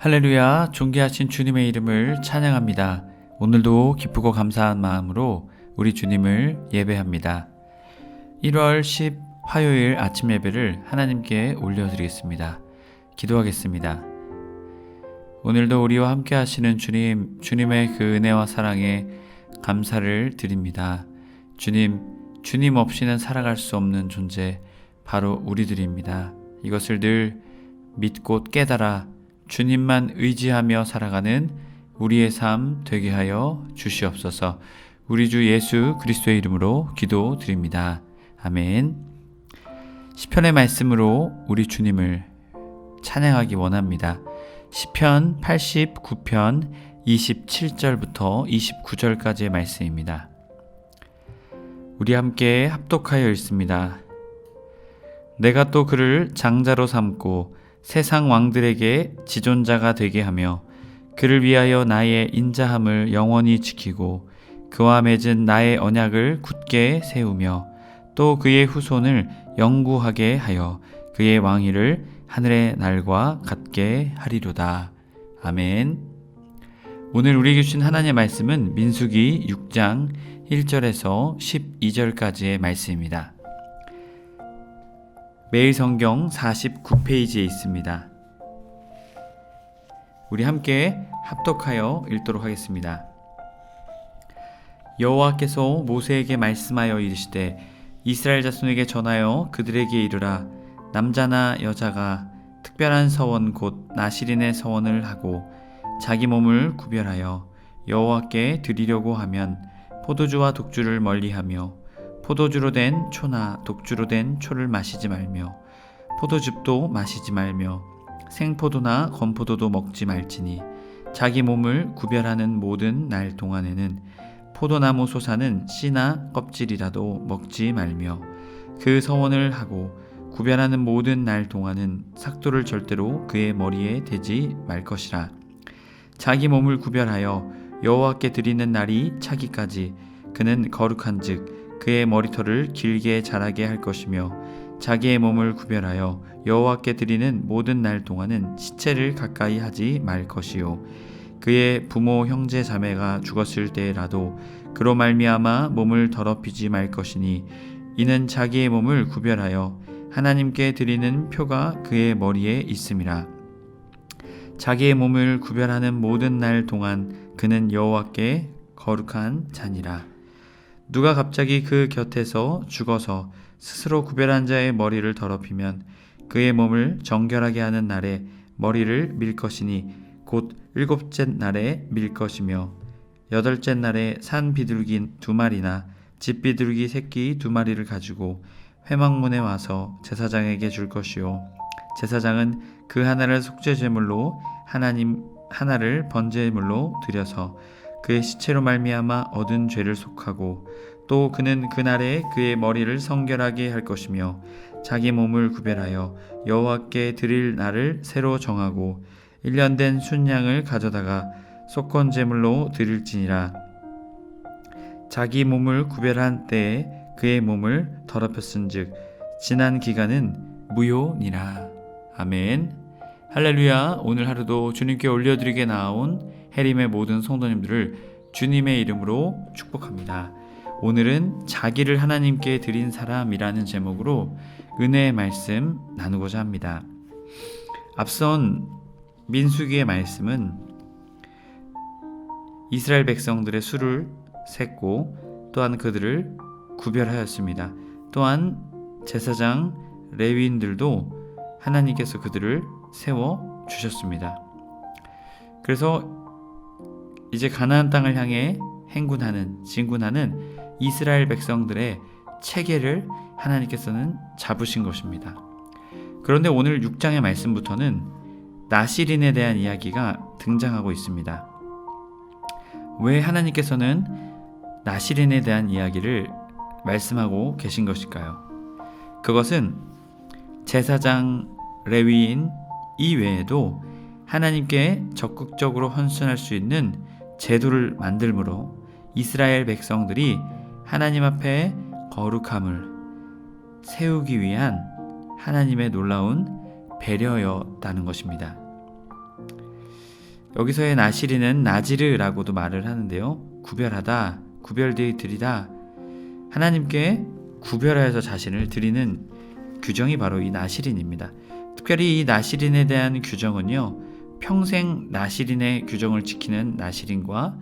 할렐루야, 존귀하신 주님의 이름을 찬양합니다. 오늘도 기쁘고 감사한 마음으로 우리 주님을 예배합니다. 1월 10 화요일 아침 예배를 하나님께 올려드리겠습니다. 기도하겠습니다. 오늘도 우리와 함께 하시는 주님, 주님의 그 은혜와 사랑에 감사를 드립니다. 주님 없이는 살아갈 수 없는 존재, 바로 우리들입니다. 이것을 늘 믿고 깨달아 주님만 의지하며 살아가는 우리의 삶 되게 하여 주시옵소서. 우리 주 예수 그리스도의 이름으로 기도드립니다. 아멘. 시편의 말씀으로 우리 주님을 찬양하기 원합니다. 시편 89편 27절부터 29절까지의 말씀입니다. 우리 함께 합독하여 읽습니다. 내가 또 그를 장자로 삼고 세상 왕들에게 지존자가 되게 하며 그를 위하여 나의 인자함을 영원히 지키고 그와 맺은 나의 언약을 굳게 세우며 또 그의 후손을 영구하게 하여 그의 왕위를 하늘의 날과 같게 하리로다. 아멘. 오늘 우리에게 주신 하나님의 말씀은 민수기 6장 1절에서 12절까지의 말씀입니다. 매일 성경 49페이지에 있습니다. 우리 함께 합독하여 읽도록 하겠습니다. 여호와께서 모세에게 말씀하여 이르시되 이스라엘 자손에게 전하여 그들에게 이르라. 남자나 여자가 특별한 서원 곧 나실인의 서원을 하고 자기 몸을 구별하여 여호와께 드리려고 하면 포도주와 독주를 멀리하며 포도주로 된 초나 독주로 된 초를 마시지 말며 포도즙도 마시지 말며 생포도나 건포도도 먹지 말지니 자기 몸을 구별하는 모든 날 동안에는 포도나무 솟아는 씨나 껍질이라도 먹지 말며 그 서원을 하고 구별하는 모든 날 동안은 삭도를 절대로 그의 머리에 대지 말 것이라. 자기 몸을 구별하여 여호와께 드리는 날이 차기까지 그는 거룩한즉 그의 머리털을 길게 자라게 할 것이며 자기의 몸을 구별하여 여호와께 드리는 모든 날 동안은 시체를 가까이 하지 말 것이요 그의 부모 형제 자매가 죽었을 때라도 그로 말미암아 몸을 더럽히지 말 것이니 이는 자기의 몸을 구별하여 하나님께 드리는 표가 그의 머리에 있음이라. 자기의 몸을 구별하는 모든 날 동안 그는 여호와께 거룩한 자니라. 누가 갑자기 그 곁에서 죽어서 스스로 구별한 자의 머리를 더럽히면 그의 몸을 정결하게 하는 날에 머리를 밀 것이니 곧 7째 날에 밀 것이며 8째 날에 산 비둘기 2마리나 집 비둘기 새끼 2마리를 가지고 회막문에 와서 제사장에게 줄 것이요 제사장은 그 하나를 속죄제물로 하나를 번제물로 드려서 그의 시체로 말미암아 얻은 죄를 속하고 또 그는 그날에 그의 머리를 성결하게 할 것이며 자기 몸을 구별하여 여호와께 드릴 날을 새로 정하고 1년 된 순양을 가져다가 속건 제물로 드릴지니라. 자기 몸을 구별한 때에 그의 몸을 더럽혔은즉 지난 기간은 무효니라. 아멘. 할렐루야. 오늘 하루도 주님께 올려드리게 나온 해림의 모든 성도님들을 주님의 이름으로 축복합니다. 오늘은 자기를 하나님께 드린 사람이라는 제목으로 은혜의 말씀 나누고자 합니다. 앞선 민수기의 말씀은 이스라엘 백성들의 수를 셌고 또한 그들을 구별하였습니다. 또한 제사장 레위인들도 하나님께서 그들을 세워 주셨습니다. 그래서 이제 가나안 땅을 향해 진군하는 이스라엘 백성들의 체계를 하나님께서는 잡으신 것입니다. 그런데 오늘 6장의 말씀부터는 나실인에 대한 이야기가 등장하고 있습니다. 왜 하나님께서는 나실인에 대한 이야기를 말씀하고 계신 것일까요? 그것은 제사장, 레위인 이외에도 하나님께 적극적으로 헌신할 수 있는 제도를 만들므로 이스라엘 백성들이 하나님 앞에 거룩함을 세우기 위한 하나님의 놀라운 배려였다는 것입니다. 여기서의 나시린은 나지르라고도 말을 하는데요. 구별하다, 구별되이 드리다, 하나님께 구별하여서 자신을 드리는 규정이 바로 이 나시린입니다. 특별히 이 나시린에 대한 규정은요, 평생 나시린의 규정을 지키는 나시린과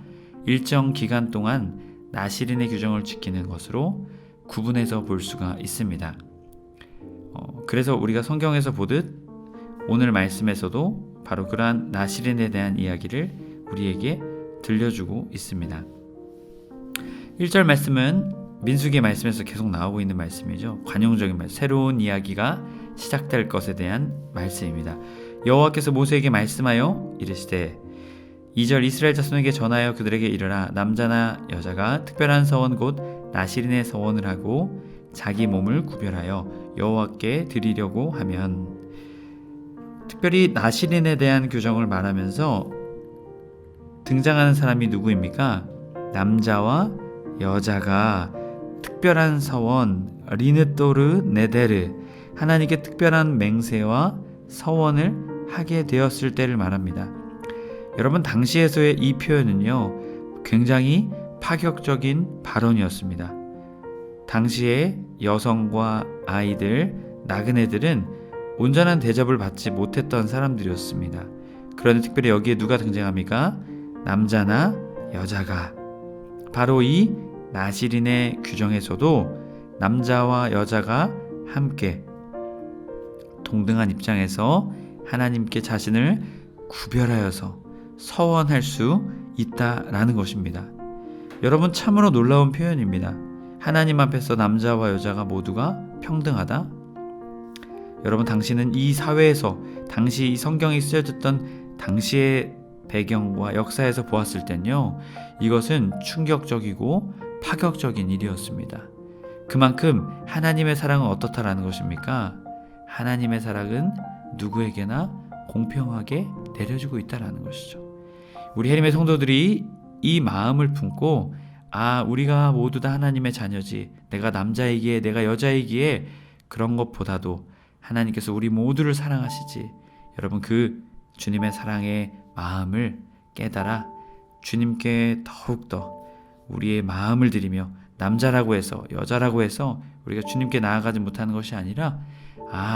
일정 기간 동안 나시린의 규정을 지키는 것으로 구분해서 볼 수가 있습니다. 그래서 우리가 성경에서 보듯 오늘 말씀에서도 바로 그러한 나시린에 대한 이야기를 우리에게 들려주고 있습니다. 1절 말씀은 민수기의 말씀에서 계속 나오고 있는 말씀이죠. 관용적인 말씀, 새로운 이야기가 시작될 것에 대한 말씀입니다. 여호와께서 모세에게 말씀하여 이르시되 2절 이스라엘 자손에게 전하여 그들에게 이르라 남자나 여자가 특별한 서원 곧 나시린의 서원을 하고 자기 몸을 구별하여 여호와께 드리려고 하면, 특별히 나시린에 대한 규정을 말하면서 등장하는 사람이 누구입니까? 남자와 여자가 특별한 서원, 리느토르 네데르, 하나님께 특별한 맹세와 서원을 하게 되었을 때를 말합니다. 여러분, 당시에서의 이 표현은요, 굉장히 파격적인 발언이었습니다. 당시에 여성과 아이들, 나그네들은 온전한 대접을 받지 못했던 사람들이었습니다. 그런데 특별히 여기에 누가 등장합니까? 남자나 여자가. 바로 이 나시린의 규정에서도 남자와 여자가 함께 동등한 입장에서 하나님께 자신을 구별하여서 서원할 수 있다라는 것입니다. 여러분, 참으로 놀라운 표현입니다. 하나님 앞에서 남자와 여자가 모두가 평등하다. 여러분, 당신은 이 사회에서 당시 이 성경이 쓰여졌던 당시의 배경과 역사에서 보았을 땐요, 이것은 충격적이고 파격적인 일이었습니다. 그만큼 하나님의 사랑은 어떻다라는 것입니까? 하나님의 사랑은 누구에게나 공평하게 내려주고 있다라는 것이죠. 우리 해림의 성도들이 이 마음을 품고, 우리가 모두 다 하나님의 자녀지, 내가 남자이기에 내가 여자이기에 그런 것보다도 하나님께서 우리 모두를 사랑하시지, 여러분, 그 주님의 사랑의 마음을 깨달아 주님께 더욱더 우리의 마음을 드리며, 남자라고 해서 여자라고 해서 우리가 주님께 나아가지 못하는 것이 아니라,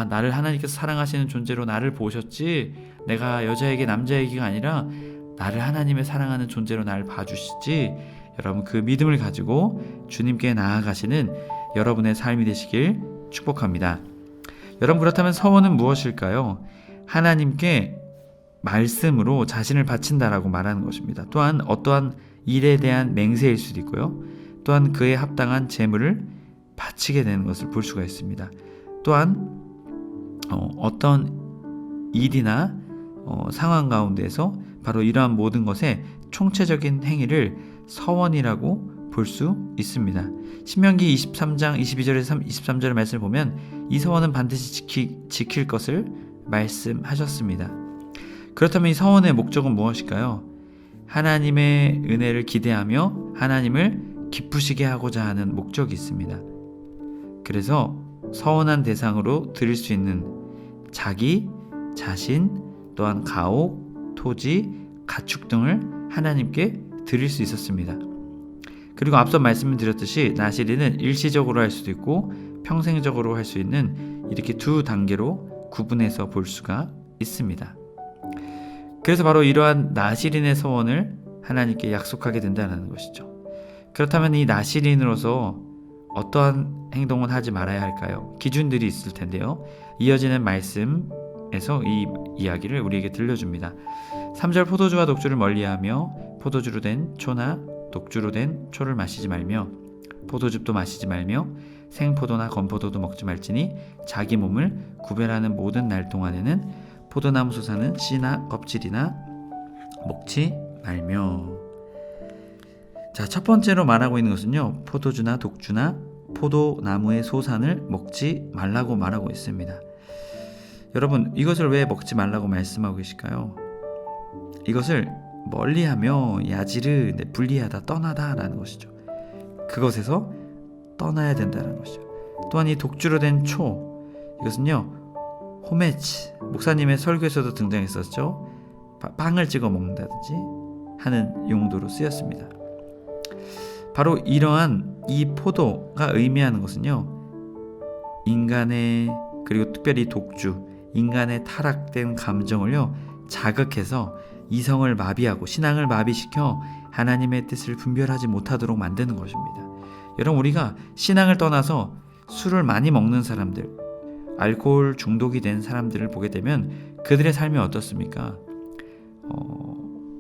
나를 하나님께서 사랑하시는 존재로 나를 보셨지, 내가 여자에게 남자에게가 아니라 나를 하나님의 사랑하는 존재로 나를 봐주시지, 여러분, 그 믿음을 가지고 주님께 나아가시는 여러분의 삶이 되시길 축복합니다. 여러분, 그렇다면 서원은 무엇일까요? 하나님께 말씀으로 자신을 바친다라고 말하는 것입니다. 또한 어떠한 일에 대한 맹세일 수도 있고요, 또한 그에 합당한 재물을 바치게 되는 것을 볼 수가 있습니다. 또한 어떤 일이나 상황 가운데에서 바로 이러한 모든 것의 총체적인 행위를 서원이라고 볼 수 있습니다. 신명기 23장 22절에서 23절의 말씀을 보면 이 서원은 반드시 지킬 것을 말씀하셨습니다. 그렇다면 이 서원의 목적은 무엇일까요? 하나님의 은혜를 기대하며 하나님을 기쁘시게 하고자 하는 목적이 있습니다. 그래서 서원한 대상으로 드릴 수 있는 자기, 자신, 또한 가옥, 토지, 가축 등을 하나님께 드릴 수 있었습니다. 그리고 앞서 말씀을 드렸듯이 나시린은 일시적으로 할 수도 있고 평생적으로 할 수 있는 이렇게 두 단계로 구분해서 볼 수가 있습니다. 그래서 바로 이러한 나시린의 서원을 하나님께 약속하게 된다는 것이죠. 그렇다면 이 나시린으로서 어떠한 행동은 하지 말아야 할까요? 기준들이 있을 텐데요. 이어지는 말씀에서 이 이야기를 우리에게 들려줍니다. 3절 포도주와 독주를 멀리하며 포도주로 된 초나 독주로 된 초를 마시지 말며 포도즙도 마시지 말며 생포도나 건포도도 먹지 말지니 자기 몸을 구별하는 모든 날 동안에는 포도나무 솟아는 씨나 껍질이나 먹지 말며. 자, 첫 번째로 말하고 있는 것은요, 포도주나 독주나 포도나무의 소산을 먹지 말라고 말하고 있습니다. 여러분, 이것을 왜 먹지 말라고 말씀하고 계실까요? 이것을 멀리하며 야지르, 분리하다, 떠나다 라는 것이죠. 그것에서 떠나야 된다는 것이죠. 또한 이 독주로 된 초, 이것은요 호메치, 목사님의 설교에서도 등장했었죠. 빵을 찍어 먹는다든지 하는 용도로 쓰였습니다. 바로 이러한 이 포도가 의미하는 것은요, 인간의, 그리고 특별히 독주, 인간의 타락된 감정을요 자극해서 이성을 마비하고 신앙을 마비시켜 하나님의 뜻을 분별하지 못하도록 만드는 것입니다. 여러분, 우리가 신앙을 떠나서 술을 많이 먹는 사람들, 알코올 중독이 된 사람들을 보게 되면 그들의 삶이 어떻습니까?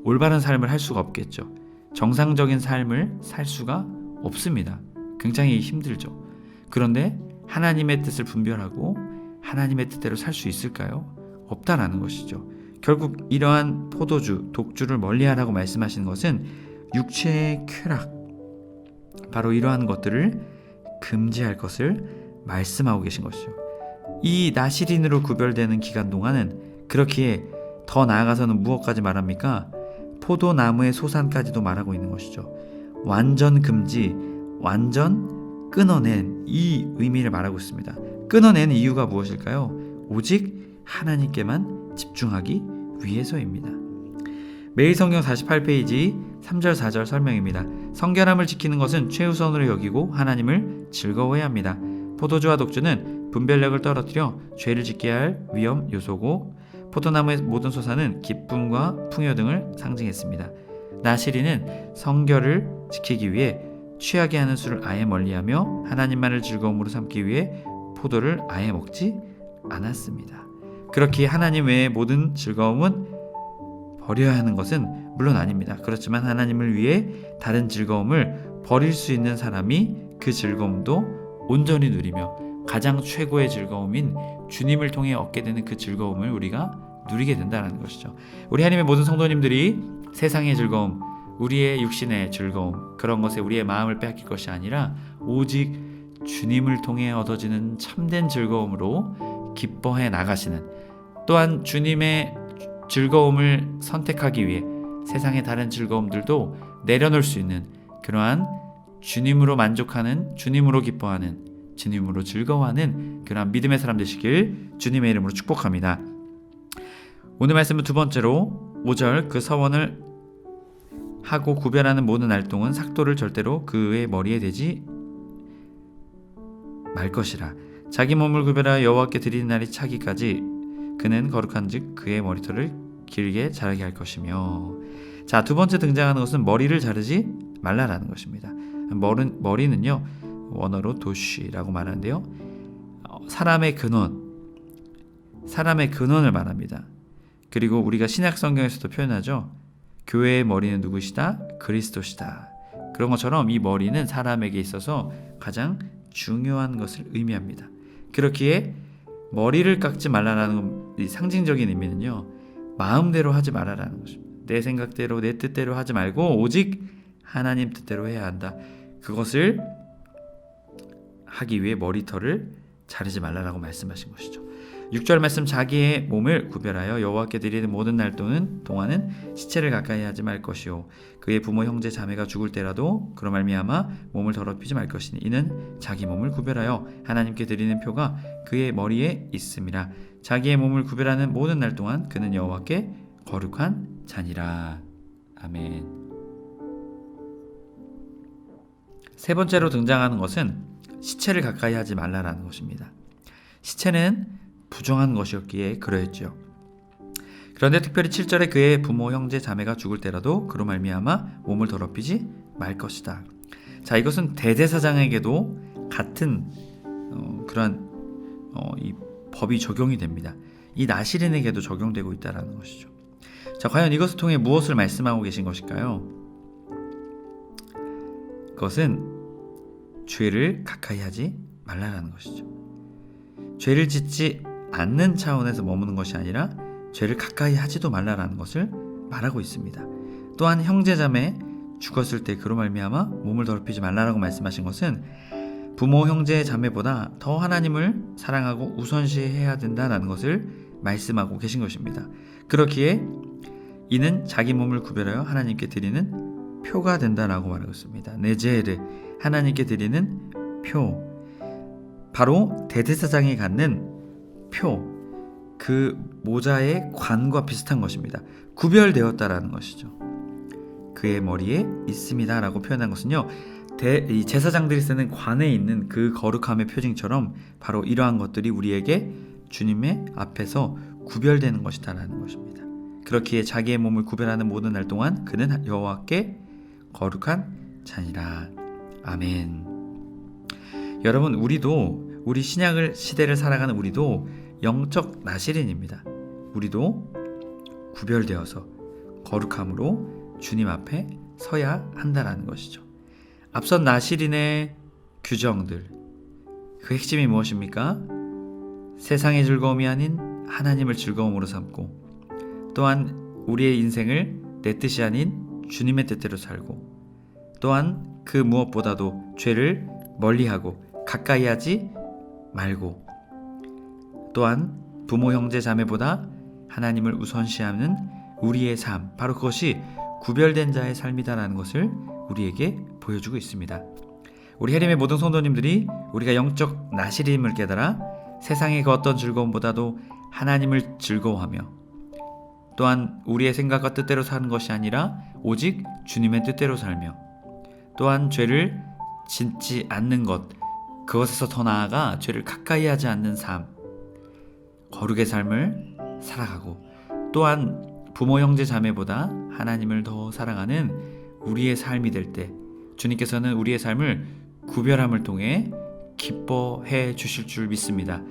올바른 삶을 할 수가 없겠죠. 정상적인 삶을 살 수가 없습니다. 굉장히 힘들죠. 그런데 하나님의 뜻을 분별하고 하나님의 뜻대로 살 수 있을까요? 없다라는 것이죠. 결국 이러한 포도주, 독주를 멀리하라고 말씀하시는 것은 육체의 쾌락, 바로 이러한 것들을 금지할 것을 말씀하고 계신 것이죠. 이 나시린으로 구별되는 기간 동안은 그렇기에 더 나아가서는 무엇까지 말합니까? 포도나무의 소산까지도 말하고 있는 것이죠. 완전 금지, 완전 끊어낸, 이 의미를 말하고 있습니다. 끊어내는 이유가 무엇일까요? 오직 하나님께만 집중하기 위해서입니다. 매일 성경 48페이지 3절 4절 설명입니다. 성결함을 지키는 것은 최우선으로 여기고 하나님을 즐거워해야 합니다. 포도주와 독주는 분별력을 떨어뜨려 죄를 짓게 할 위험 요소고, 포도나무의 모든 소사는 기쁨과 풍요 등을 상징했습니다. 나시린은 성결을 지키기 위해 취하게 하는 술을 아예 멀리하며 하나님만을 즐거움으로 삼기 위해 포도를 아예 먹지 않았습니다. 그렇기에 하나님 외의 모든 즐거움은 버려야 하는 것은 물론 아닙니다. 그렇지만 하나님을 위해 다른 즐거움을 버릴 수 있는 사람이 그 즐거움도 온전히 누리며 가장 최고의 즐거움인 주님을 통해 얻게 되는 그 즐거움을 우리가 누리게 된다는 것이죠. 우리 하나님의 모든 성도님들이 세상의 즐거움, 우리의 육신의 즐거움, 그런 것에 우리의 마음을 빼앗길 것이 아니라 오직 주님을 통해 얻어지는 참된 즐거움으로 기뻐해 나가시는, 또한 주님의 즐거움을 선택하기 위해 세상의 다른 즐거움들도 내려놓을 수 있는 그러한 주님으로 만족하는, 주님으로 기뻐하는, 주님으로 즐거워하는 그러한 믿음의 사람 되시길 주님의 이름으로 축복합니다. 오늘 말씀은 두 번째로 5절, 그 서원을 하고 구별하는 모든 활동은 삭도를 절대로 그의 머리에 대지 말 것이라. 자기 몸을 구별하여 여호와께 드리는 날이 차기까지 그는 거룩한즉 그의 머리털을 길게 자라게 할 것이며. 자, 두 번째 등장하는 것은 머리를 자르지 말라라는 것입니다. 머리는요, 원어로 도쉬라고 말하는데요, 사람의 근원을 말합니다. 그리고 우리가 신약 성경에서도 표현하죠. 교회의 머리는 누구시다? 그리스도시다. 그런 것처럼 이 머리는 사람에게 있어서 가장 중요한 것을 의미합니다. 그렇기에 머리를 깎지 말라라는 이 상징적인 의미는요, 마음대로 하지 말아라는 것입니다. 내 생각대로, 내 뜻대로 하지 말고 오직 하나님 뜻대로 해야 한다. 그것을 하기 위해 머리털을 자르지 말라라고 말씀하신 것이죠. 6절 말씀, 자기의 몸을 구별하여 여호와께 드리는 모든 날 동안은 시체를 가까이 하지 말 것이요 그의 부모 형제 자매가 죽을 때라도 그로 말미암아 몸을 더럽히지 말 것이니 이는 자기 몸을 구별하여 하나님께 드리는 표가 그의 머리에 있음이라. 자기의 몸을 구별하는 모든 날 동안 그는 여호와께 거룩한 자니라. 아멘. 세 번째로 등장하는 것은 시체를 가까이 하지 말라라는 것입니다. 시체는 부정한 것이었기에 그러했죠. 그런데 특별히 7절에 그의 부모 형제 자매가 죽을 때라도 그로 말미암아 몸을 더럽히지 말 것이다. 자, 이것은 대제사장에게도 같은 그러한 이 법이 적용이 됩니다. 이 나시린에게도 적용되고 있다는 것이죠. 자, 과연 이것을 통해 무엇을 말씀하고 계신 것일까요? 그것은 죄를 가까이 하지 말라라는 것이죠. 죄를 짓지 않는 차원에서 머무는 것이 아니라 죄를 가까이 하지도 말라라는 것을 말하고 있습니다. 또한 형제자매 죽었을 때 그로 말미암아 몸을 더럽히지 말라라고 말씀하신 것은 부모 형제 자매보다 더 하나님을 사랑하고 우선시해야 된다는 것을 말씀하고 계신 것입니다. 그렇기에 이는 자기 몸을 구별하여 하나님께 드리는 표가 된다라고 말하고 있습니다. 네제르, 하나님께 드리는 표, 바로 대제사장이 갖는 표, 그 모자의 관과 비슷한 것입니다. 구별되었다라는 것이죠. 그의 머리에 있습니다 라고 표현한 것은요, 이 제사장들이 쓰는 관에 있는 그 거룩함의 표징처럼 바로 이러한 것들이 우리에게 주님의 앞에서 구별되는 것이다 라는 것입니다. 그렇기에 자기의 몸을 구별하는 모든 날 동안 그는 여호와께 거룩한 자니라. 아멘. 여러분, 우리 신약 시대를 살아가는 우리도 영적 나시린입니다. 우리도 구별되어서 거룩함으로 주님 앞에 서야 한다라는 것이죠. 앞선 나시린의 규정들, 그 핵심이 무엇입니까? 세상의 즐거움이 아닌 하나님을 즐거움으로 삼고, 또한 우리의 인생을 내 뜻이 아닌 주님의 뜻대로 살고, 또한 그 무엇보다도 죄를 멀리하고 가까이 하지 말고, 또한 부모 형제 자매보다 하나님을 우선시하는 우리의 삶, 바로 그것이 구별된 자의 삶이다라는 것을 우리에게 보여주고 있습니다. 우리 해림의 모든 성도님들이 우리가 영적 나시림을 깨달아 세상의 그 어떤 즐거움보다도 하나님을 즐거워하며, 또한 우리의 생각과 뜻대로 사는 것이 아니라 오직 주님의 뜻대로 살며, 또한 죄를 짓지 않는 것, 그것에서 더 나아가 죄를 가까이 하지 않는 삶, 거룩의 삶을 살아가고, 또한 부모 형제 자매보다 하나님을 더 사랑하는 우리의 삶이 될 때 주님께서는 우리의 삶을 구별함을 통해 기뻐해 주실 줄 믿습니다.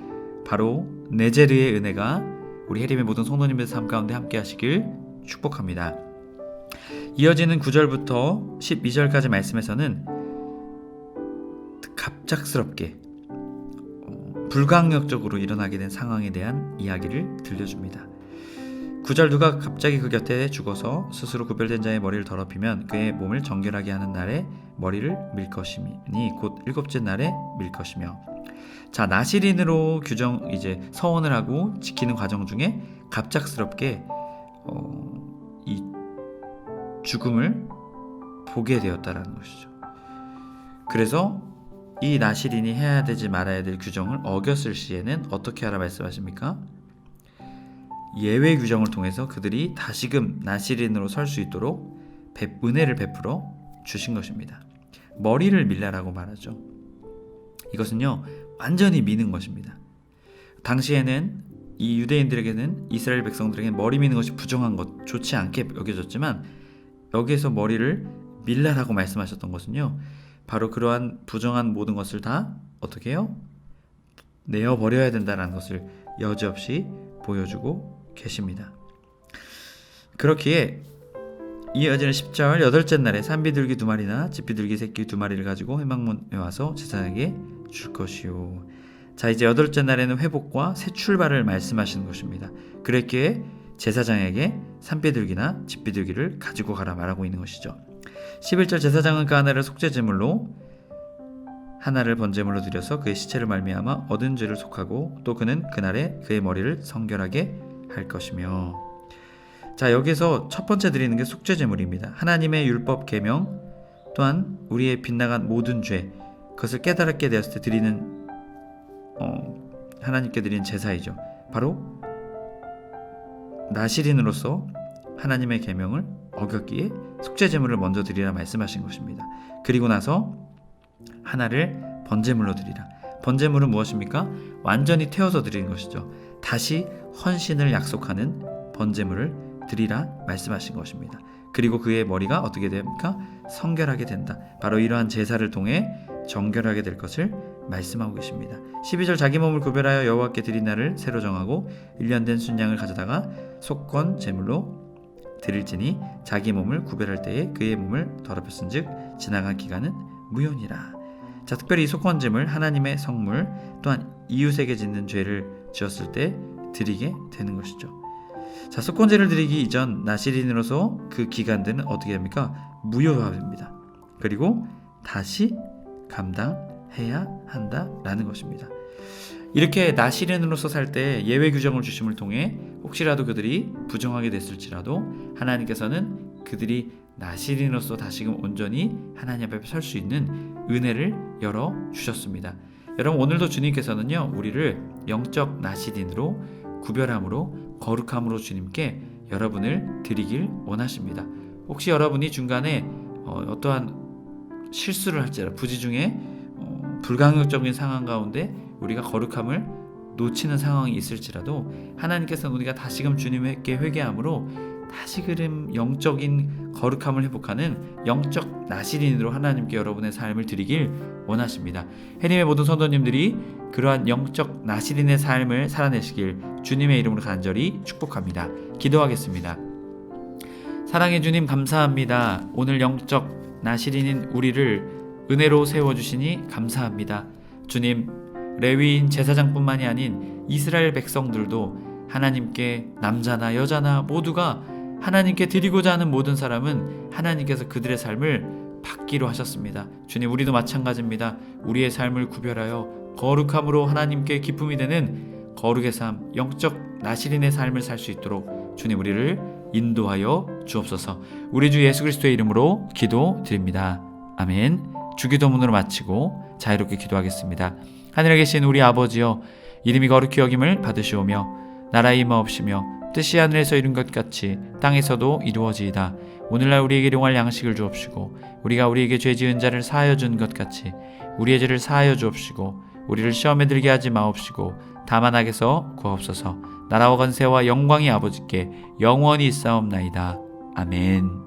바로 네제르의 은혜가 우리 해림의 모든 성도님의 삶 가운데 함께 하시길 축복합니다. 이어지는 9절부터 12절까지 말씀에서는 갑작스럽게 불강력적으로 일어나게 된 상황에 대한 이야기를 들려줍니다. 9절, 누가 갑자기 그 곁에 죽어서 스스로 구별된 자의 머리를 더럽히면 그의 몸을 정결하게 하는 날에 머리를 밀 것이니 곧 일곱째 날에 밀 것이며. 자, 나시린으로 이제 서원을 하고 지키는 과정 중에 갑작스럽게 이 죽음을 보게 되었다라는 것이죠. 그래서 이 나시린이 해야 되지 말아야 될 규정을 어겼을 시에는 어떻게 하라 말씀하십니까? 예외 규정을 통해서 그들이 다시금 나시린으로 설 수 있도록 은혜를 베풀어 주신 것입니다. 머리를 밀라라고 말하죠. 이것은요, 완전히 미는 것입니다. 당시에는 이 유대인들에게는, 이스라엘 백성들에게는 머리 미는 것이 부정한 것, 좋지 않게 여겨졌지만, 여기에서 머리를 밀라라고 말씀하셨던 것은요, 바로 그러한 부정한 모든 것을 다 어떻게 해요? 내어버려야 된다는 것을 여지없이 보여주고 계십니다. 그렇기에 이어지는 10절, 여덟째 날에 산비둘기 2마리나 집비둘기 새끼 2마리를 가지고 회막문에 와서 제사장에게 줄 것이요. 자, 이제 여덟째 날에는 회복과 새 출발을 말씀하시는 것입니다. 그랬기에 제사장에게 산비둘기나 집비둘기를 가지고 가라 말하고 있는 것이죠. 11절, 제사장은 그 하나를 속죄제물로, 하나를 번제물로 드려서 그의 시체를 말미암아 얻은 죄를 속하고, 또 그는 그날에 그의 머리를 성결하게 할 것이며. 자, 여기서 첫 번째 드리는 게 속죄제물입니다. 하나님의 율법 계명, 또한 우리의 빗나간 모든 죄, 그것을 깨달게 되었을 때 드리는 하나님께 드리는 제사이죠. 바로 나시린으로서 하나님의 계명을 어겼기에 속죄제물을 먼저 드리라 말씀하신 것입니다. 그리고 나서 하나를 번제물로 드리라. 번제물은 무엇입니까? 완전히 태워서 드리는 것이죠. 다시 헌신을 약속하는 번제물을 드리라 말씀하신 것입니다. 그리고 그의 머리가 어떻게 됩니까? 성결하게 된다. 바로 이러한 제사를 통해 정결하게 될 것을 말씀하고 계십니다. 12절, 자기 몸을 구별하여 여호와께 드린 날을 새로 정하고 1년 된 순양을 가져다가 속건 제물로 드릴지니 자기 몸을 구별할 때에 그의 몸을 더럽혔은즉 지나간 기간은 무효니라. 자, 특별히 이 속건제물, 하나님의 성물, 또한 이웃에게 짓는 죄를 지었을 때 드리게 되는 것이죠. 자, 속건제를 드리기 이전 나시린으로서 그 기간들은 어떻게 됩니까? 무효화됩니다. 그리고 다시 감당해야 한다라는 것입니다. 이렇게 나시린으로서 살 때 예외 규정을 주심을 통해 혹시라도 그들이 부정하게 됐을지라도 하나님께서는 그들이 나시린으로서 다시금 온전히 하나님 앞에 설 수 있는 은혜를 열어 주셨습니다. 여러분, 오늘도 주님께서는요, 우리를 영적 나시린으로 구별함으로 거룩함으로 주님께 여러분을 드리길 원하십니다. 혹시 여러분이 중간에 어떠한 실수를 할지라도 부지 중에 불가항력적인 상황 가운데 우리가 거룩함을 놓치는 상황이 있을지라도 하나님께서는 우리가 다시금 주님께 회개함으로 다시금 영적인 거룩함을 회복하는 영적 나시린으로 하나님께 여러분의 삶을 드리길 원하십니다. 해림의 모든 성도님들이 그러한 영적 나시린의 삶을 살아내시길 주님의 이름으로 간절히 축복합니다. 기도하겠습니다. 사랑해 주님 감사합니다. 오늘 영적 나시린인 우리를 은혜로 세워주시니 감사합니다. 주님, 레위인 제사장뿐만이 아닌 이스라엘 백성들도 하나님께 남자나 여자나 모두가 하나님께 드리고자 하는 모든 사람은 하나님께서 그들의 삶을 받기로 하셨습니다. 주님, 우리도 마찬가지입니다. 우리의 삶을 구별하여 거룩함으로 하나님께 기쁨이 되는 거룩의 삶, 영적 나시린의 삶을 살 수 있도록 주님 우리를 인도하여 주옵소서. 우리 주 예수 그리스도의 이름으로 기도드립니다. 아멘. 주기도문으로 마치고 자유롭게 기도하겠습니다. 하늘에 계신 우리 아버지여, 이름이 거룩히 여김을 받으시오며 나라의 임하옵시며 뜻이 하늘에서 이룬 것 같이 땅에서도 이루어지이다. 오늘날 우리에게 일용할 양식을 주옵시고 우리가 우리에게 죄 지은 자를 사하여 준 것 같이 우리의 죄를 사하여 주옵시고 우리를 시험에 들게 하지 마옵시고 다만 악에서 구하옵소서. 나라와 권세와 영광이 아버지께 영원히 있사옵나이다. 아멘.